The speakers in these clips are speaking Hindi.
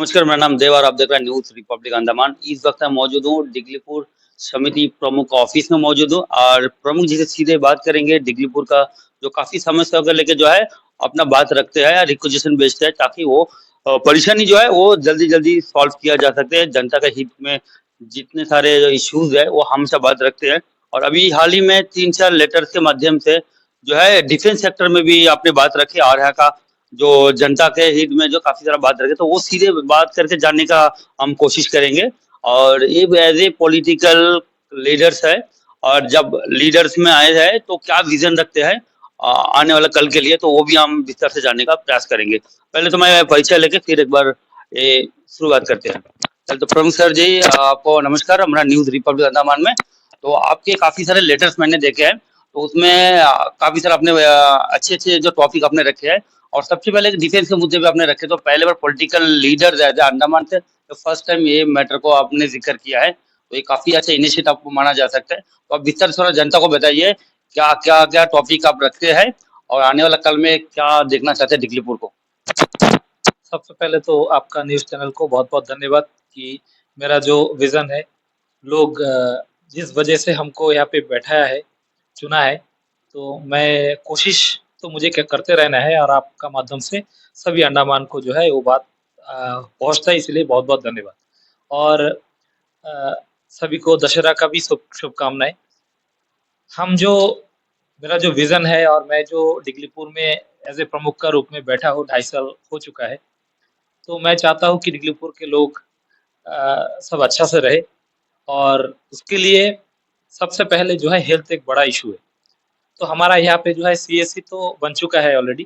नमस्कार, मेरा नाम देव और आप देख रहे हैं न्यूज़ रिपब्लिक अंडमान। इस वक्त मैं मौजूद हूँ डिगलीपुर समिति प्रमुख ऑफिस में मौजूद हूँ और प्रमुख जी से सीधे बात करेंगे डिगलीपुर का जो काफ़ी समस्या को लेके जो है अपना बात रखते हैं या रिक्वेज़िशन भेजते हैं ताकि वो परेशानी जो है वो जल्दी-जल्दी सॉल्व किया जा सके। जनता के हित में जितने सारे इश्यूज़ हैं वो हमसे बात रखते हैं और अभी हाल ही में 3-4 लेटर्स के माध्यम से जो है डिफेंस सेक्टर में भी आपने बात रखी और यहाँ का जो जनता के हित में जो काफ़ी ज़्यादा बात रखे, तो वो सीधे बात करके जानने का हम कोशिश करेंगे और ये एज़ ए पॉलिटिकल लीडर्स है और जब लीडर्स में आए हैं, तो क्या विज़न रखते हैं आने वाला कल के लिए, तो वो भी हम विस्तार से जानने का प्रयास करेंगे। पहले तो मैं परिचय लेके फिर एक बार ये शुरुआत करते हैं। पहले तो प्रमुख सर जी आपको नमस्कार, हमारा न्यूज़ रिपब्लिक अंडमान में। तो आपके काफ़ी सारे लेटर्स मैंने देखे हैं, तो उसमें काफ़ी सारे आपने अच्छे-अच्छे जो टॉपिक आपने रखे हैं और सबसे पहले डिफेंस के मुद्दे पे आपने रखे तो पहले बार पॉलिटिकल लीडर एज अंडमान से तो फर्स्ट टाइम ये मैटर को आपने जिक्र किया है तो ये काफी अच्छा इनिशिएटिव आपको माना जा सकता है। तो आप विस्तार से थोड़ा जनता को बताइए क्या क्या क्या टॉपिक आप रखते हैं और आने वाला कल में क्या देखना चाहते हैं डिगलीपुर को। सबसे पहले तो आपका न्यूज़ चैनल को बहुत-बहुत धन्यवाद कि मेरा जो विज़न है, लोग जिस वजह से हमको यहाँ पे बैठाया है, चुना है, तो मैं कोशिश तो मुझे क्या करते रहना है और आपका माध्यम से सभी अंडमान को जो है वो बात पहुँचता है, इसलिए बहुत-बहुत धन्यवाद। और सभी को दशहरा का भी शुभकामनाएँ। हम जो मेरा जो विज़न है और मैं जो डिगलीपुर में एज़ ए प्रमुख का रूप में बैठा हूँ, 2.5 साल हो चुका है। तो मैं चाहता हूँ कि डिगलीपुर के लोग सब अच्छा से रहे और उसके लिए सबसे पहले जो है हेल्थ एक बड़ा इशू है। तो हमारा यहाँ पे जो है सीएससी तो बन चुका है ऑलरेडी,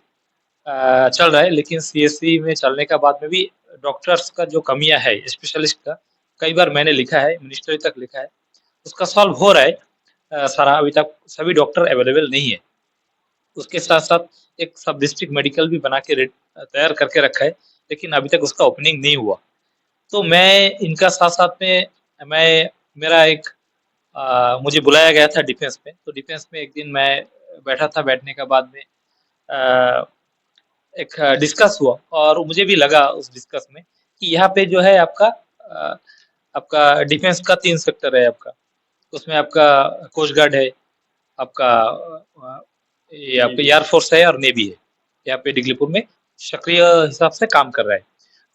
चल रहा है, लेकिन सीएससी में चलने के बाद में भी डॉक्टर्स का जो कमियाँ है, स्पेशलिस्ट का, कई बार मैंने लिखा है, मिनिस्ट्री तक लिखा है, उसका सॉल्व हो रहा है। सारा अभी तक सभी डॉक्टर अवेलेबल नहीं है। उसके साथ-साथ एक सब डिस्ट्रिक्ट मेडिकल भी बना के तैयार करके रखा है, लेकिन अभी तक उसका ओपनिंग नहीं हुआ। तो मैं इनका साथ-साथ में मैं मेरा एक मुझे बुलाया गया था डिफेंस में, तो डिफेंस में एक दिन मैं बैठा था, बैठने के बाद में अ, एक डिस्कस हुआ और मुझे भी लगा उस डिस्कस में कि यहाँ पे जो है आपका डिफेंस का 3 सेक्टर है आपका। उसमें आपका कोस्ट गार्ड है, आपका ये आपका एयर फोर्स है और नेवी है। यहाँ पे डिगलीपुर में सक्रिय हिसाब से काम कर रहा है।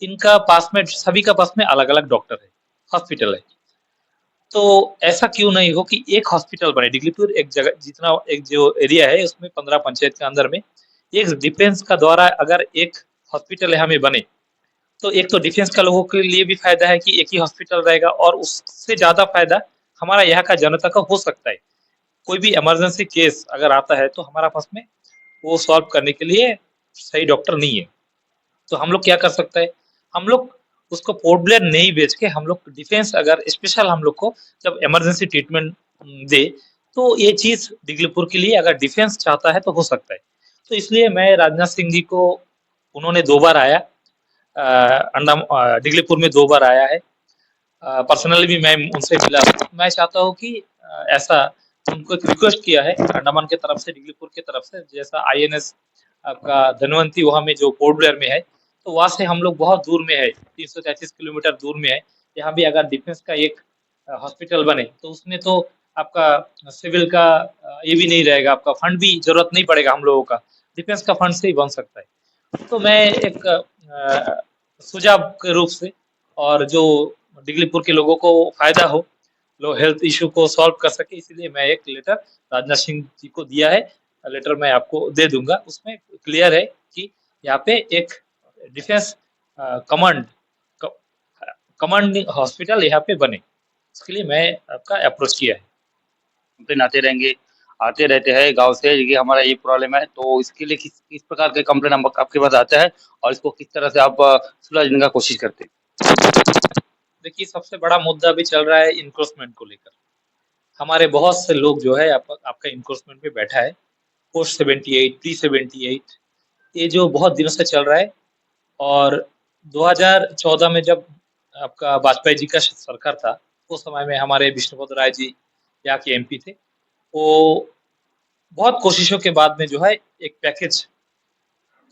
इनका पास में सभी का पास में अलग-अलग डॉक्टर है, हॉस्पिटल है। तो ऐसा क्यों नहीं हो कि एक हॉस्पिटल बने डिगलीपुर एक जगह जितना एक जो एरिया है उसमें 15 पंचायत के अंदर में एक डिफेंस का द्वारा अगर एक हॉस्पिटल यहाँ में बने तो एक तो डिफेंस का लोगों के लिए भी फायदा है कि एक ही हॉस्पिटल रहेगा और उससे ज्यादा फायदा हमारा यहाँ का जनता का हो सकता है। कोई भी इमरजेंसी केस अगर आता है तो हमारा पास में वो सॉल्व करने के लिए सही डॉक्टर नहीं है। तो हम लोग क्या कर सकते हैं? हम लोग उसको पोर्ट ब्लेयर नहीं बेच के हम लोग डिफेंस अगर स्पेशल हम लोग को जब इमरजेंसी ट्रीटमेंट दे तो ये चीज डिगलीपुर के लिए अगर डिफेंस चाहता है तो हो सकता है। तो इसलिए मैं राजनाथ सिंह जी को उन्होंने 2 बार आया डिगलीपुर में 2 बार आया है। पर्सनली भी मैं उनसे मिला हूँ। मैं चाहता हूँ कि ऐसा उनको एक रिक्वेस्ट किया है अंडमान की तरफ से, डिगलीपुर की तरफ से, जैसा आईएनएस आपका धनवंती वहाँ में जो पोर्ट ब्लेयर में है, तो वहाँ से हम लोग बहुत दूर में है, 333 किलोमीटर दूर में है। यहाँ भी अगर डिफेंस का एक हॉस्पिटल बने, तो उसमें तो आपका सिविल का ये भी नहीं रहेगा, आपका फंड भी जरूरत नहीं पड़ेगा हम लोगों का, डिफेंस का फंड से ही बन सकता है। तो मैं एक सुझाव के रूप से और जो डिगलीपुर के लोगों को फायदा हो, लोग हेल्थ इशू को सॉल्व कर सके, इसीलिए मैं एक लेटर राजनाथ सिंह जी को दिया है। लेटर मैं आपको दे दूंगा, उसमें क्लियर है कि यहाँ पे एक डिफेंस कमांड कमांड हॉस्पिटल यहाँ पे बने। इसके लिए मैं आपका अप्रोच किया है। कंप्लेन आते रहेंगे आते रहते हैं गांव से कि हमारा ये प्रॉब्लम है, तो इसके लिए किस किस प्रकार के कंप्लेन आपके पास आता है और इसको किस तरह से आप सुलझाने का कोशिश करते हैं। देखिए, सबसे बड़ा मुद्दा भी चल रहा है इनक्रोचमेंट को लेकर। हमारे बहुत से लोग जो है आपका इनक्रोचमेंट पे बैठा है, पोस्ट 78, प्री 78, ये जो बहुत दिनों से चल रहा है। और 2014 में जब आपका वाजपेयी जी का सरकार था, उस समय में हमारे विष्णुपद राय जी यहाँ के एमपी थे। वो बहुत कोशिशों के बाद में जो है एक पैकेज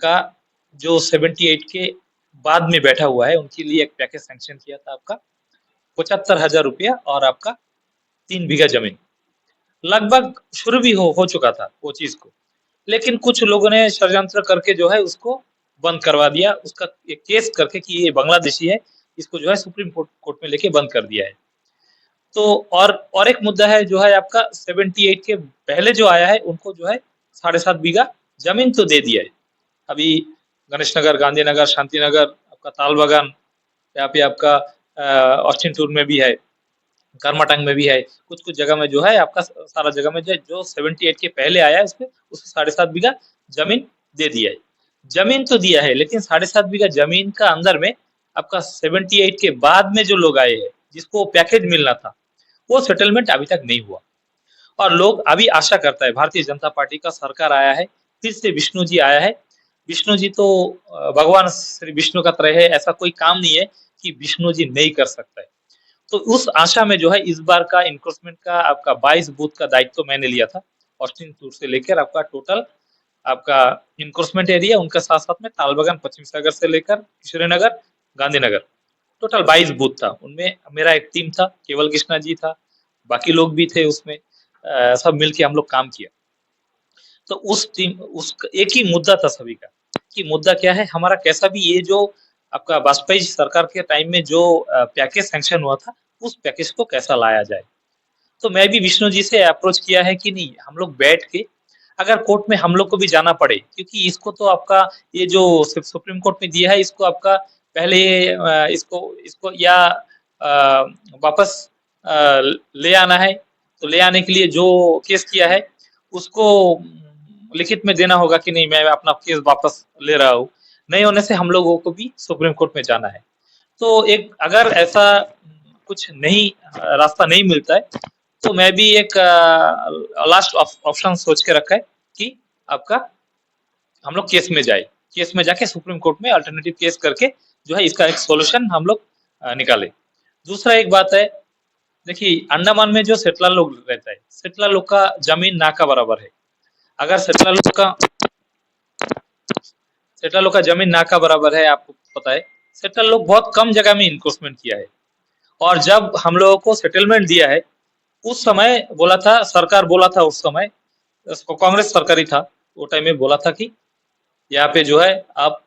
का जो 78 के बाद में बैठा हुआ है, उनके लिए एक पैकेज सैंक्शन किया था आपका 75,000 रुपया और आपका 3 बीघा जमीन। लगभग शुरू भी हो चुका था वो चीज़ को। लेकिन कुछ लोगों ने षड्यंत्र करके जो है उसको बंद करवा दिया, उसका एक केस करके कि ये बांग्लादेशी है, इसको जो है सुप्रीम कोर्ट में लेके बंद कर दिया है। तो और एक मुद्दा है जो है आपका 78 के पहले जो आया है उनको जो है 7.5 बीघा जमीन तो दे दिया है। अभी गणेश नगर, गांधीनगर, शांतिनगर, आपका तालबागान, यहाँ पे आपका ऑस्टिन टूर में भी है, करमाटंग में भी है, कुछ-कुछ जगह में जो है आपका सारा जगह में जो 78 के पहले आया है उसपे उसको 7.5 बीघा जमीन दे दिया है। जमीन तो दिया है लेकिन 7.5 बीघा जमीन का अंदर में आपका 78 के बाद में जो लोग आए हैं, जिसको पैकेज मिलना था, वो सेटलमेंट अभी तक नहीं हुआ। और लोग अभी आशा करता है भारतीय जनता पार्टी का सरकार आया है, फिर से विष्णु जी आया है। विष्णु जी तो भगवान श्री विष्णु का तरह है, ऐसा कोई काम नहीं है कि विष्णु जी नहीं कर सकता है। तो उस आशा में जो है इस बार का इंक्रोचमेंट का आपका 22 बूथ का दायित्व तो मैंने लिया था। ऑस्टिन टूर से लेकर आपका टोटल आपका इंक्रोचमेंट एरिया उनका साथ-साथ में तालबागान, पश्चिम सागर से लेकर किशोरीनगर, गांधीनगर, टोटल 22 बूथ था। उनमें मेरा एक टीम था, केवल कृष्णा जी था, बाकी लोग भी थे उसमें। सब मिलके हम लोग काम किया। तो उस एक ही मुद्दा था सभी का कि मुद्दा क्या है हमारा कैसा भी ये जो आपका वाजपेयी सरकार के टाइम में जो पैकेज सैंक्शन हुआ था उस पैकेज को कैसा लाया जाए। तो मैं भी विष्णु जी से अप्रोच किया है कि नहीं हम लोग बैठ के अगर कोर्ट में हम लोग को भी जाना पड़े क्योंकि इसको तो आपका ये जो सुप्रीम कोर्ट में दिया है इसको आपका पहले इसको इसको या वापस ले आना है। तो ले आने के लिए जो केस किया है उसको लिखित में देना होगा कि नहीं मैं अपना केस वापस ले रहा हूँ। नहीं होने से हम लोगों को भी सुप्रीम कोर्ट में जाना है। तो एक अगर ऐसा कुछ नहीं रास्ता नहीं मिलता है तो मैं भी एक लास्ट ऑप्शन सोच के रखा है कि आपका हम लोग केस में जाए, केस में जाके सुप्रीम कोर्ट में अल्टरनेटिव केस करके जो है इसका एक सॉल्यूशन हम लोग निकाले। दूसरा एक बात है, देखिए अंडमान में जो सेटलर लोग रहता है, सेटलर लोग का जमीन ना का बराबर है। अगर सेटलर लोग का जमीन ना का बराबर है, आपको पता है, सेटलर लोग बहुत कम जगह में इन्क्रोचमेंट किया है। और जब हम लोगों को सेटलमेंट दिया है, उस समय बोला था, सरकार बोला था उस समय, कांग्रेस सरकार ही था, वो टाइम में बोला था कि यहाँ पे जो है आप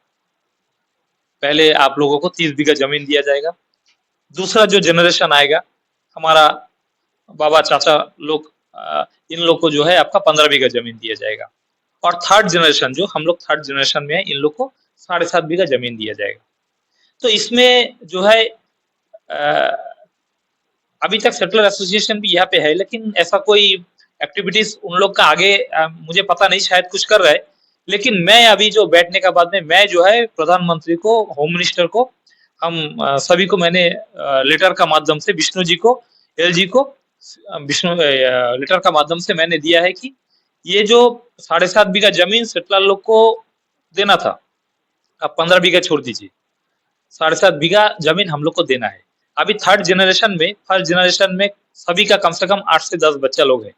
पहले आप लोगों को 30 बीघा जमीन दिया जाएगा। दूसरा जो जनरेशन आएगा, हमारा बाबा चाचा लोग इन लोग को जो है आपका 15 बीघा जमीन दिया जाएगा। और थर्ड जनरेशन जो हम लोग थर्ड जनरेशन में है, इन लोग को 7.5 बीघा जमीन दिया जाएगा। तो इसमें जो है अभी तक सेटलर एसोसिएशन भी यहाँ पे है, लेकिन ऐसा कोई एक्टिविटीज उन लोग का आगे मुझे पता नहीं, शायद कुछ कर रहा है। लेकिन मैं अभी जो बैठने का बाद में मैं जो है प्रधानमंत्री को, होम मिनिस्टर को, हम सभी को मैंने लेटर का माध्यम से विष्णु जी को, एलजी को विष्णु लेटर का माध्यम से मैंने दिया है कि ये जो 7.5 बीघा जमीन सेटलर लोग को देना था, आप 15 बीघा छोड़ दीजिए, 7.5 बीघा जमीन हम लोग को देना है। अभी थर्ड जनरेशन में, फर्स्ट जनरेशन में सभी का कम से कम 8 से 10 बच्चा लोग हैं।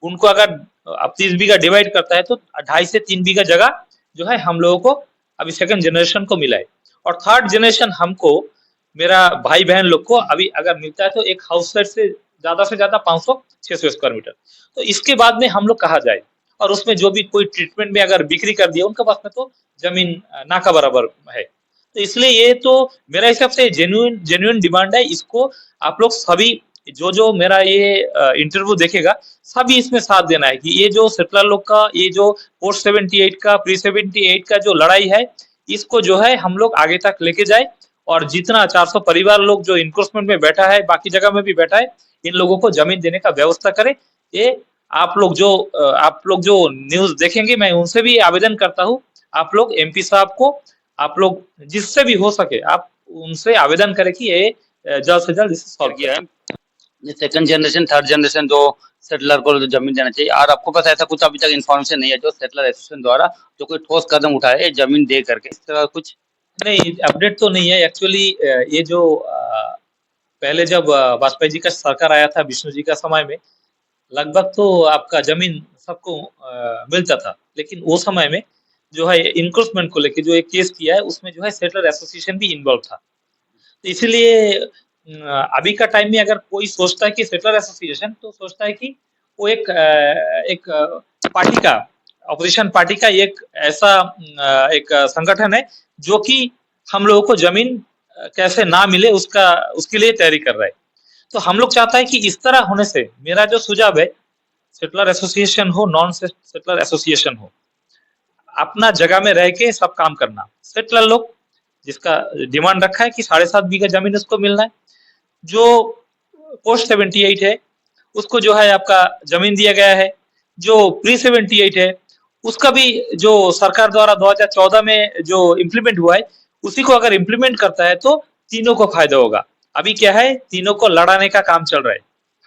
उनको अगर अब 30 बीघा डिवाइड करता है तो 2.5 से 3 बीघा जगह जो है हम लोगों को अभी सेकंड जनरेशन को मिला है। और थर्ड जनरेशन हमको, मेरा भाई बहन लोग को अभी अगर मिलता है तो एक हाउस साइड से ज्यादा 500-600 स्क्वायर मीटर। तो इसके बाद में हम लोग कहा जाए, और उसमें जो भी कोई ट्रीटमेंट में अगर बिक्री कर दिया उनके पास में तो जमीन ना का बराबर है। तो इसलिए ये तो मेरा हिसाब से जेन्युइन डिमांड है। इसको आप लोग सभी जो मेरा ये इंटरव्यू देखेगा सभी इसमें साथ देना है कि ये जो सेटलर लोग का ये जो पोस्ट 78 का प्री 78 का जो लड़ाई है, इसको जो है हम लोग आगे तक लेके जाए। और जितना 400 परिवार लोग जो इंक्रोचमेंट में बैठा है, बाकी जगह में भी बैठा है, इन लोगों को जमीन देने का व्यवस्था करे। ये आप लोग जो न्यूज देखेंगे, मैं उनसे भी आवेदन करता हूँ, आप लोग एमपी साहब को, आप लोग जिससे भी हो सके आप उनसे आवेदन करें कि ये जल्द से जल्द इसे सॉल्व किया है। सेकंड जनरेशन, थर्ड जनरेशन जो सेटलर को जो जमीन देना चाहिए, और आपको पास ऐसा कुछ अभी तक इन्फॉर्मेशन नहीं है जो सेटलर एसोसिएशन द्वारा जो कोई ठोस कदम उठाए जमीन दे करके, इस तरह कुछ? नहीं, अपडेट तो नहीं है एक्चुअली। ये जो पहले जब वाजपेयी जी का सरकार आया था विष्णु जी का समय में, लगभग तो आपका जमीन सबको मिलता था। लेकिन वो समय में जो है इंक्रोचमेंट को लेके जो एक केस किया है, उसमें जो है सेटलर एसोसिएशन भी इन्वॉल्व था। तो इसीलिए अभी का टाइम में अगर कोई सोचता है कि सेटलर एसोसिएशन, तो सोचता है कि वो एक पार्टी का, ऑपोजिशन पार्टी का एक ऐसा एक संगठन है जो कि हम लोगों को जमीन कैसे ना मिले उसका, उसके लिए तैयारी कर रहा है। तो हम लोग चाहता है कि इस तरह होने से मेरा जो सुझाव है, सेटलर एसोसिएशन हो, नॉन सेटलर एसोसिएशन हो, अपना जगह में रह के सब काम करना। सेटलर लोग जिसका डिमांड रखा है कि 7.5 बीघा जमीन उसको मिलना है, जो पोस्ट 78 है उसको जो है आपका जमीन दिया गया है, जो प्री 78 है उसका भी जो सरकार द्वारा 2014 में जो इम्प्लीमेंट हुआ है, उसी को अगर इम्प्लीमेंट करता है तो तीनों को फायदा होगा। अभी क्या है, तीनों को लड़ाने का काम चल रहा है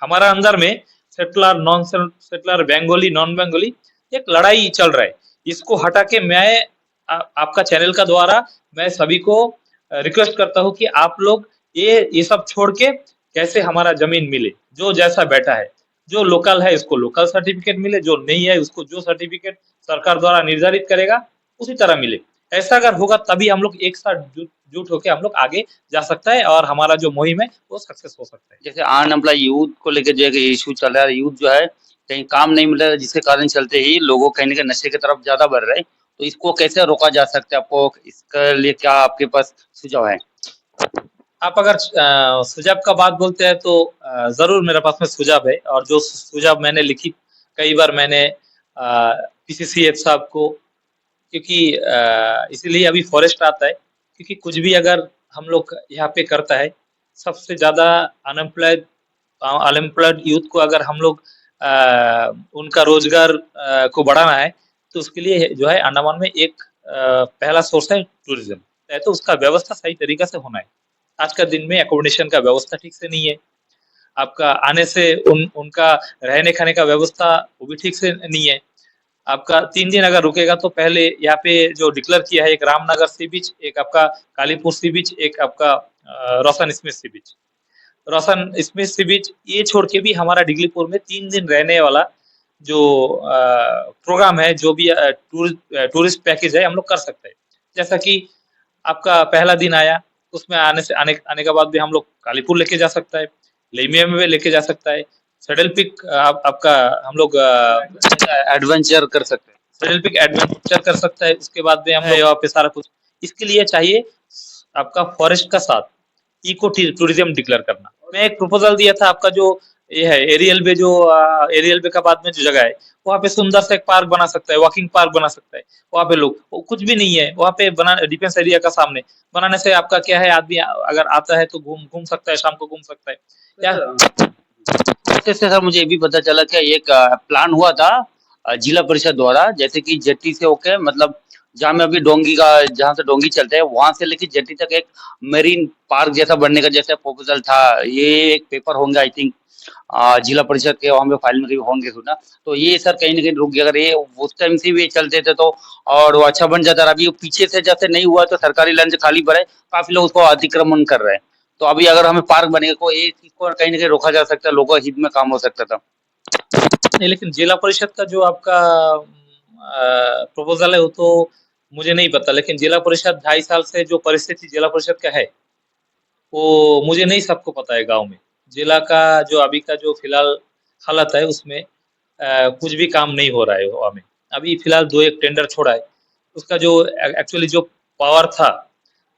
हमारा अंदर में, settler non settler, Bengali non Bengali, एक लड़ाई चल रहा है। इसको हटा के मैं आपका चैनल का द्वारा मैं सभी को रिक्वेस्ट करता हूँ कि आप लोग ये सब छोड़ के कैसे हमारा जमीन मिले, जो जैसा बैठा है, जो लोकल है इसको लोकल सर्टिफिकेट मिले, जो नहीं है उसको जो सर्टिफिकेट सरकार द्वारा निर्धारित करेगा उसी तरह मिले। ऐसा अगर होगा तभी हम लोग एक साथ जुट होके हम लोग आगे जा सकता है और हमारा जो मुहिम है वो सक्सेस हो सकता है। जैसे अनएम्प्लॉय यूथ को लेकर जो है इशू चल रहा है, यूथ जो है कहीं काम नहीं मिल रहा है, जिसके कारण चलते ही लोगों कहीं ना कहीं नशे की तरफ ज्यादा बढ़ रहे हैं। तो इसको कैसे रोका जा सकता है, आपको इसके लिए क्या आपके पास सुझाव है? आप अगर सुझाव का बात बोलते हैं तो जरूर मेरे पास में सुझाव है, और जो सुझाव मैंने लिखी कई बार मैंने पीसीसी एच साहब को, क्योंकि इसीलिए अभी फॉरेस्ट आता है, क्योंकि कुछ भी अगर हम लोग यहाँ पे करता है, सबसे ज्यादा अनएम्प्लॉयड अनएम्प्लॉयड यूथ को अगर हम लोग उनका रोजगार को बढ़ाना है, तो उसके लिए जो है अंडमान में एक पहला सोर्स है टूरिज्म, तो उसका व्यवस्था सही तरीका से होना है। आज का दिन में अकोमोडेशन का व्यवस्था ठीक से नहीं है, आपका आने से उनका रहने खाने का व्यवस्था वो भी ठीक से नहीं है। आपका 3 दिन अगर रुकेगा तो पहले यहाँ पे जो डिक्लेयर किया है, एक रामनगर सी बीच, एक आपका कालीपुर सी बीच, एक आपका रोशन स्मिथ सी बीच। रोशन स्मिथ सी बीच ये छोड़ के भी हमारा डिगलीपुर में 3 दिन रहने वाला जो प्रोग्राम है, जो भी टूरिस्ट पैकेज है हम लोग कर सकते हैं। जैसा कि आपका पहला दिन आया, उसमें आने के बाद भी हम लोग कालीपुर लेके जा सकता है, लेमिया में लेके जा सकता है, सडल पिक आपका हम लोग एडवेंचर कर सकते हैं। सडल पिक एडवेंचर कर सकता है। उसके बाद में हम लोग यहाँ पे सारा कुछ, इसके लिए चाहिए आपका फॉरेस्ट का साथ, इको टूरिज्म डिक्लेयर करना। मैं एक प्रपोजल दिया था आपका जो ये है एरियल बे, जो एरियल बे का बाद में जो जगह है, वहाँ पे सुंदर सा एक पार्क बना सकता है, वॉकिंग पार्क बना सकता है। वहाँ पे लोग कुछ भी नहीं है, वहाँ पे बना डिफेंस एरिया का सामने बनाने से आपका क्या है, आदमी अगर आता है तो घूम घूम सकता है, शाम को घूम सकता है या जैसे से सर मुझे ये भी पता चला कि एक प्लान हुआ था जिला परिषद द्वारा, जैसे कि जेट्टी से होके मतलब जहाँ में अभी डोंगी का, जहाँ से डोंगी चलते हैं वहां से लेके जेट्टी तक एक मेरीन पार्क जैसा बनने का जैसा प्रपोजल था। ये एक पेपर होंगे आई थिंक जिला परिषद के, वहां पे फाइल में होंगे सुना। तो ये सर कहीं ना कहीं रुक गया, अगर ये उस टाइम से भी ये चलते थे तो और वो अच्छा बन जाता। अभी पीछे से जैसे नहीं हुआ तो सरकारी लैंड से खाली पड़े, काफी लोग उसको अतिक्रमण कर रहे हैं। तो अभी अगर हमें पार्क बनेगा को एक चीज को कहीं ना कहीं रोका जा सकता है, लोगों के हित में काम हो सकता था। नहीं, लेकिन जिला परिषद का जो आपका प्रपोजल है वो तो मुझे नहीं पता, लेकिन जिला परिषद 2.5 साल से जो परिस्थिति जिला परिषद का है वो मुझे नहीं सबको पता है गांव में। जिला का जो अभी का जो फिलहाल हालत है उसमें कुछ भी काम नहीं हो रहा है गोवा में। अभी फिलहाल 2 एक टेंडर छोड़ा है, उसका जो एक्चुअली जो पावर था,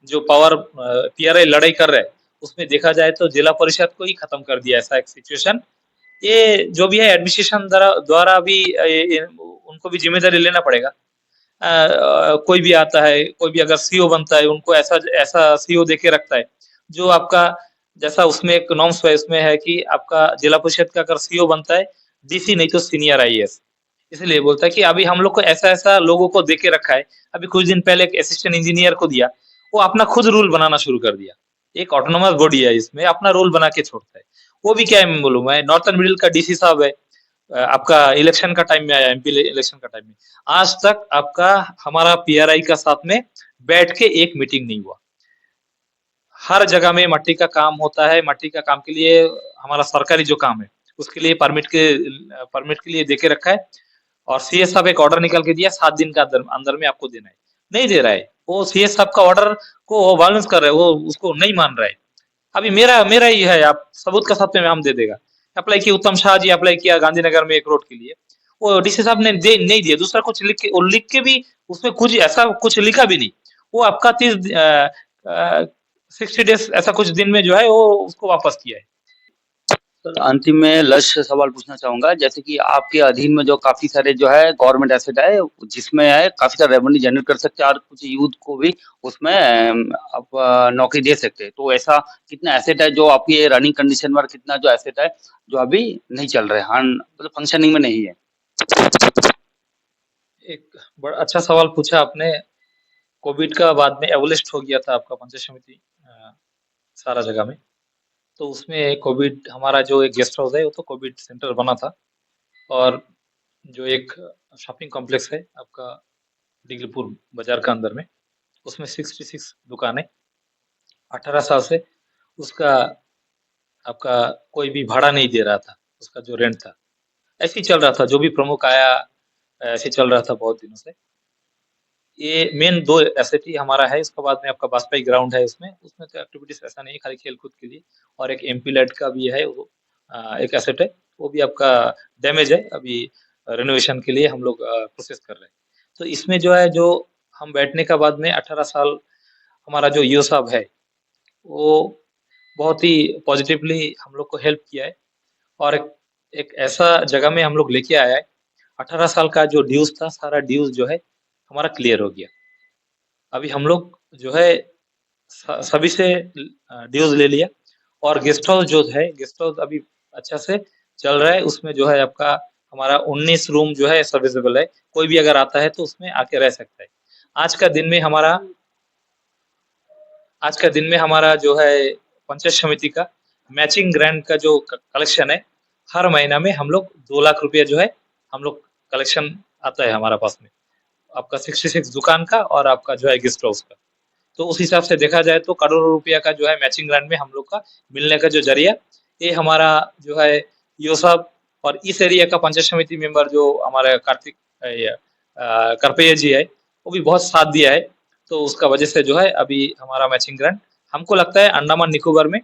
जो पावर पीआरआई लड़ाई कर रहा है, उसमें देखा जाए तो जिला परिषद को ही खत्म कर दिया ऐसा एक सिचुएशन। ये जो भी है एडमिनिस्ट्रेशन द्वारा भी उनको भी जिम्मेदारी लेना पड़ेगा। कोई भी आता है, कोई भी अगर सीईओ बनता है, उनको ऐसा ऐसा सीईओ देके रखता है जो आपका, जैसा उसमें एक नॉर्म्स है, उसमें है कि आपका जिला परिषद का अगर सीईओ बनता है डीसी नहीं तो सीनियर आईएएस। इसलिए बोलता है कि अभी हम लोग को ऐसा ऐसा लोगों को देके रखा है। अभी कुछ दिन पहले एक असिस्टेंट इंजीनियर को दिया, वो अपना खुद रूल बनाना शुरू कर दिया। एक ऑटोनोमस बॉडी है, इसमें अपना रूल बना के छोड़ता है। वो भी क्या है मैं बोलूँ, मैं नॉर्थन मिडिल का डीसी साहब है, आपका इलेक्शन का टाइम में आया, एमपी इलेक्शन का टाइम में, आज तक आपका हमारा पीआरआई का साथ में बैठ के एक मीटिंग नहीं हुआ। हर जगह में मट्टी का काम होता है, मट्टी का काम के लिए हमारा सरकारी जो काम है उसके लिए परमिट के लिए देके रखा है, और सीएस साहब एक ऑर्डर निकाल के दिया 7 दिन का अंदर अंदर में आपको देना है, नहीं दे रहा है। वो सीएस साहब का ऑर्डर को वो वायलेंस कर रहा है, वो उसको नहीं मान रहा है। अभी मेरा मेरा ही है, आप सबूत के साथ में हम दे देगा। अप्लाई किया, उत्तम शाह जी अप्लाई किया गांधीनगर में एक रोड के लिए, वो डीसी साहब ने नहीं दिया, दूसरा कुछ लिख के, वो लिख के भी उसमें कुछ ऐसा कुछ लिखा भी नहीं। वो आपका 60 डेज ऐसा कुछ दिन में जो है वो उसको वापस किया है। सर अंतिम में लास्ट सवाल पूछना चाहूंगा, जैसे कि आपके अधीन में जो काफी सारे जो है गवर्नमेंट एसेट है, जिसमें है काफी सारा रेवेन्यू जनरेट कर सकते हैं और कुछ यूथ को भी उसमें आप नौकरी दे सकते हैं, तो ऐसा कितना एसेट है जो आपकी रनिंग कंडीशन में, और कितना जो एसेट है जो अभी नहीं चल रहे हैं, हाँ मतलब फंक्शनिंग में नहीं है? एक बड़ा अच्छा सवाल पूछा आपने। कोविड का बाद में एबोलिस्ट हो गया था आपका पंचायत समिति सारा जगह में। तो उसमें कोविड हमारा जो एक गेस्ट हाउस है वो तो कोविड सेंटर बना था। और जो एक शॉपिंग कॉम्प्लेक्स है आपका डिगलीपुर बाजार का अंदर में, उसमें 66 दुकानें, 18 साल से उसका आपका कोई भी भाड़ा नहीं दे रहा था। उसका जो रेंट था ऐसे ही चल रहा था, जो भी प्रमुख आया ऐसे चल रहा था बहुत दिनों से। ये मेन दो एसेट ही हमारा है। इसके बाद में आपका बाजपेयी ग्राउंड है, उसमें उसमें तो एक्टिविटीज ऐसा नहीं है, खाली खेल कूद के लिए। और एक एमपी लेड का भी है वो, एक एसेट है, वो भी आपका डैमेज है। अभी रेनोवेशन के लिए हम लोग प्रोसेस कर रहे हैं। तो इसमें जो है, जो हम बैठने का बाद में 18 साल हमारा जो ईओ साहब है, वो बहुत ही पॉजिटिवली हम लोग को हेल्प किया है। और एक ऐसा जगह में हम लोग लेके आया है, 18 साल का जो ड्यूज था सारा ड्यूज जो है हमारा क्लियर हो गया। अभी हम लोग जो है सभी से ड्यूज ले लिया। और गेस्ट हाउस जो है, गेस्ट हाउस अभी अच्छा से चल रहा है। उसमें जो है आपका हमारा 19 रूम जो है सर्विसेबल है, कोई भी अगर आता है तो उसमें आके रह सकता है। आज का दिन में हमारा आज का दिन में हमारा जो है पंचायत समिति का मैचिंग ग्रांट का जो कलेक्शन है, हर महीना में हम लोग 2 लाख रुपया जो है हम लोग कलेक्शन आता है हमारा पास में, आपका 66 दुकान का और आपका जो है गेस्ट हाउस का। तो उस हिसाब से देखा जाए तो करोड़ों रुपया का जो है मैचिंग ग्रांट में हम लोग का मिलने का जो जरिया, ये हमारा जो है ईओ साहब और इस एरिया का पंचायत समिति मेंबर जो हमारे कार्तिक करपैया जी है, वो भी बहुत साथ दिया है। तो उसका वजह से जो है अभी हमारा मैचिंग ग्रांट, हमको लगता है अंडमान निकोबार में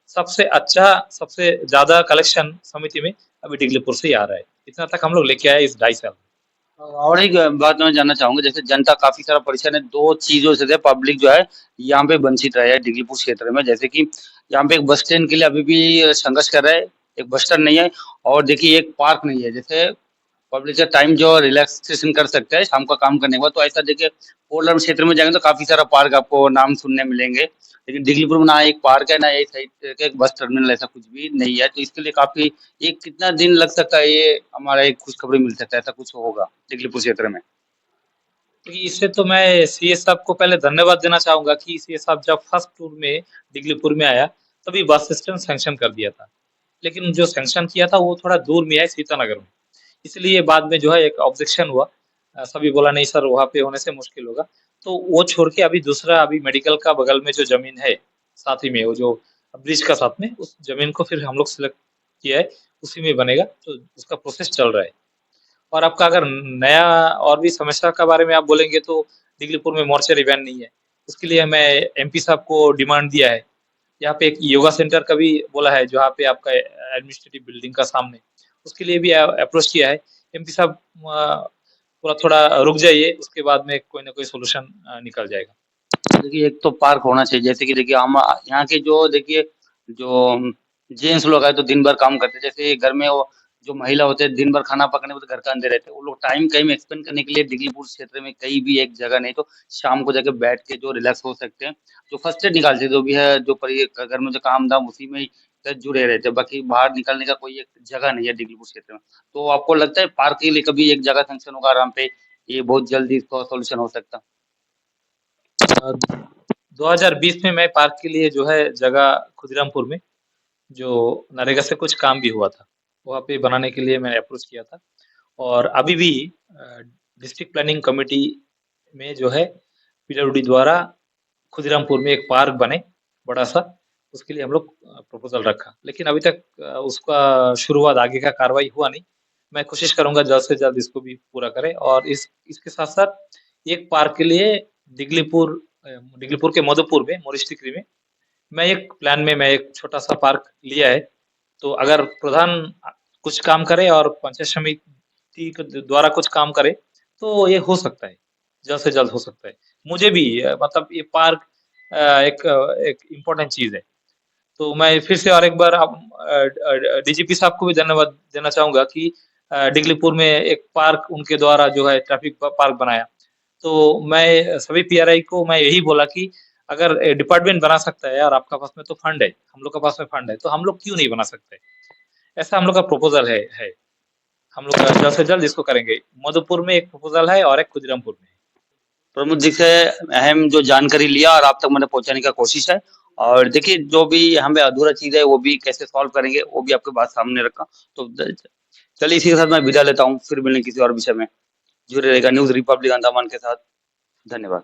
सबसे अच्छा, सबसे ज्यादा कलेक्शन समिति में अभी डिगलीपुर से ही आ रहा है। इतना तक हम लोग लेके आए इस 2.5 साल में। और एक बात मैं जानना चाहूंगा, जैसे जनता काफी सारा परेशान है दो चीजों से, पब्लिक जो है यहाँ पे वंचित रहा है डिगलीपुर क्षेत्र में, जैसे कि यहाँ पे एक बस स्टैंड के लिए अभी भी संघर्ष कर रहा है, एक बस स्टैंड नहीं है, और देखिए एक पार्क नहीं है। जैसे पब्लिक का टाइम जो रिलैक्सेशन कर सकता है शाम का काम करने के बाद, तो ऐसा देखिए कोल्लम क्षेत्र में जाएंगे तो काफी सारा पार्क आपको नाम सुनने मिलेंगे, लेकिन दिगलीपुर में ना एक पार्क है, ना एक साइड एक बस टर्मिनल, ऐसा कुछ भी नहीं है। तो इसके लिए काफी, एक कितना दिन लग सकता है ये हमारा एक खुशखबरी मिल सकता है, ऐसा कुछ होगा दिगलीपुर क्षेत्र में? क्योंकि इससे तो मैं सीएस साहब को पहले धन्यवाद देना चाहूंगा कि सीएस साहब जब फर्स्ट टूर में डिगलीपुर में आया, तभी बस सिस्टम सैंक्शन कर दिया था। लेकिन जो सैंक्शन किया था वो थोड़ा दूर में है, सीतानगर में। इसलिए बाद में जो है एक ऑब्जेक्शन हुआ। सभी बोला नहीं सर, वहाँ पे होने से मुश्किल होगा। तो वो छोड़ के अभी दूसरा, अभी मेडिकल का बगल में जो जमीन है, साथ ही में वो जो ब्रिज का साथ में, उस जमीन को फिर हम लोग सिलेक्ट किया है, उसी में बनेगा। तो उसका प्रोसेस चल रहा है। और आपका अगर नया और भी समस्या के बारे में आप बोलेंगे तो दिगलीपुर में मोर्चरी वैन नहीं है। उसके लिए मैं एमपी साहब को डिमांड दिया है। यहाँ पे एक योगा सेंटर का भी बोला है, जहाँ पे आपका एडमिनिस्ट्रेटिव बिल्डिंग का सामने, उसके लिए भी अप्रोच किया है। एमपी साहब पूरा थोड़ा रुक जाइए, उसके बाद में कोई ना कोई सोल्यूशन निकल जाएगा। देखिए एक तो पार्क होना चाहिए, जैसे कि देखिए हम यहाँ के जो देखिए जो जेंट्स लोग हैं तो दिन भर काम करते हैं, जैसे घर में वो जो महिला होते हैं दिन भर खाना पकाने में तो घर के अंदर रहते हैं, वो लोग टाइम कहीं में एक्सपेंड करने के लिए दिगलीपुर क्षेत्र में कहीं भी एक जगह नहीं, तो शाम को जाके बैठ के जो रिलैक्स हो सकते हैं, जो फर्स्ट एड निकाल सकते हैं, जो भी है जो घर में जो काम धाम उसी में ही जुड़े रहते हैं, बाकी बाहर निकलने का कोई एक जगह नहीं है दिगलीपुर क्षेत्र में। तो आपको लगता है पार्क के लिए कभी एक जगह सेंक्शन होगा आराम पे, ये बहुत जल्दी इसका सोल्यूशन हो सकता? 2020 में मैं पार्क के लिए जो है जगह खुदरामपुर में, जो नरेगा से कुछ काम भी हुआ था, वहाँ पे बनाने के लिए मैंने अप्रोच किया था। और अभी भी डिस्ट्रिक्ट प्लानिंग कमेटी में जो है पीडब्ल्यूडी द्वारा खुदरामपुर में एक पार्क बने बड़ा सा, उसके लिए हम लोग प्रपोजल रखा। लेकिन अभी तक उसका शुरुआत, आगे का कार्रवाई हुआ नहीं। मैं कोशिश करूँगा जल्द से जल्द इसको भी पूरा करें और इसके साथ-साथ एक पार्क के लिए डिगलीपुर डिगलीपुर के मधुपुर में, मोरिश टिकरी में, मैं एक छोटा-सा पार्क लिया है। तो अगर प्रधान कुछ काम करे और पंचायत समिति के द्वारा कुछ काम करे, तो ये हो सकता है, जल्द से जल्द हो सकता है। मुझे भी मतलब ये पार्क एक इम्पोर्टेंट चीज़ है। तो मैं फिर से और एक बार आप डीजीपी साहब को भी धन्यवाद देना चाहूँगा कि डिगलीपुर में एक पार्क उनके द्वारा जो है ट्रैफिक पार्क बनाया। तो मैं सभी पीआरआई को मैं यही बोला कि अगर डिपार्टमेंट बना सकता है और आपका पास में तो फंड है, हम लोग के पास में फंड है, तो हम लोग क्यों नहीं बना सकते? ऐसा हम लोग का प्रपोजल है। हम लोग जल्द से जल्द इसको करेंगे। मधुपुर में एक प्रपोजल है और एक खुदरामपुर में। प्रमुख जी से अहम जो जानकारी लिया और आप तक मैंने पहुंचाने का कोशिश है। और देखिए जो भी हमें अधूरा चीज है वो भी कैसे सॉल्व करेंगे वो भी आपके बात सामने रखा। तो चलिए इसी के साथ मैं विदा लेता हूँ, फिर मिलेंगे किसी और विषय में। जुड़े रहेगा न्यूज रिपब्लिक अंडमान के साथ। धन्यवाद।